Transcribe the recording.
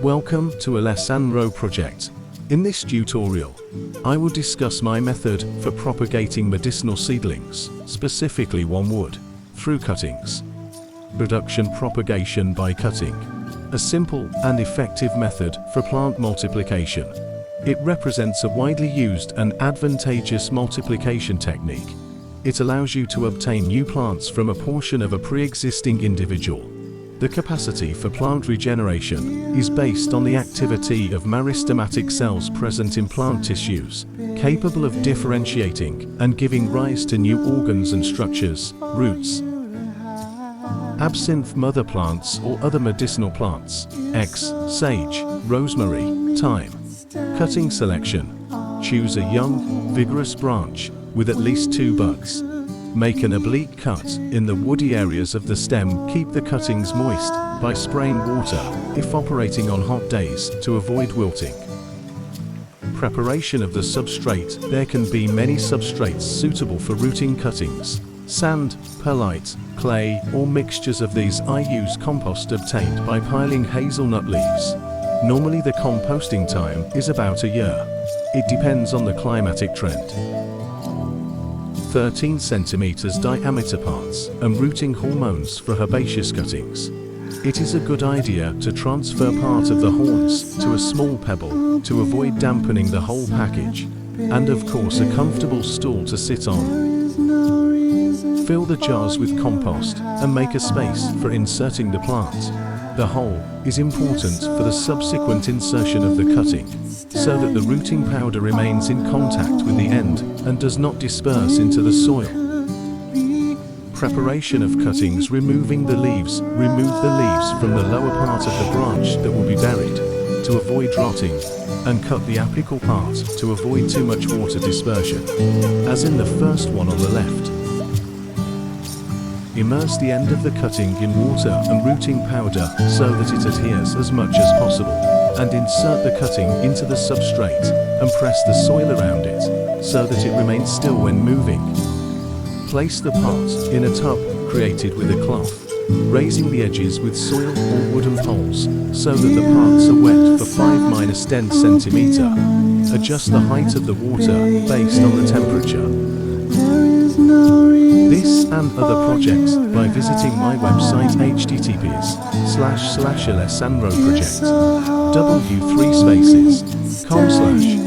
Welcome to Alessandro-Project. In this tutorial, I will discuss my method for propagating medicinal seedlings, specifically one wood, through cuttings. Production propagation by cutting. A simple and effective method for plant multiplication. It represents a widely used and advantageous multiplication technique. It allows you to obtain new plants from a portion of a pre-existing individual. The capacity for plant regeneration is based on the activity of meristematic cells present in plant tissues, capable of differentiating and giving rise to new organs and structures, roots. Absinthe mother plants or other medicinal plants, X, sage, rosemary, thyme. Cutting selection. Choose a young, vigorous branch with at least 2 buds. Make an oblique cut in the woody areas of the stem. Keep the cuttings moist by spraying water if operating on hot days to avoid wilting. Preparation of the substrate. There can be many substrates suitable for rooting cuttings. Sand, perlite, clay, or mixtures of these. I use compost obtained by piling hazelnut leaves. Normally the composting time is about a year. It depends on the climatic trend. 13 cm diameter parts and rooting hormones for herbaceous cuttings. It is a good idea to transfer part of the horns to a small pebble to avoid dampening the whole package, and of course a comfortable stool to sit on. Fill the jars with compost and make a space for inserting the plant. The hole is important for the subsequent insertion of the cutting, so that the rooting powder remains in contact with the end and does not disperse into the soil. Preparation of cuttings. Removing the leaves. Remove the leaves from the lower part of the branch that will be buried to avoid rotting, and cut the apical part to avoid too much water dispersion, as in the first one on the left. Immerse the end of the cutting in water and rooting powder so that it adheres as much as possible, and insert the cutting into the substrate and press the soil around it so that it remains still when moving. Place the pot in a tub created with a cloth, raising the edges with soil or wooden poles so that the parts are wet for 5–10 cm. Adjust the height of the water based on the temperature. This and other projects by visiting my website https://alessandro-project w3spaces.com/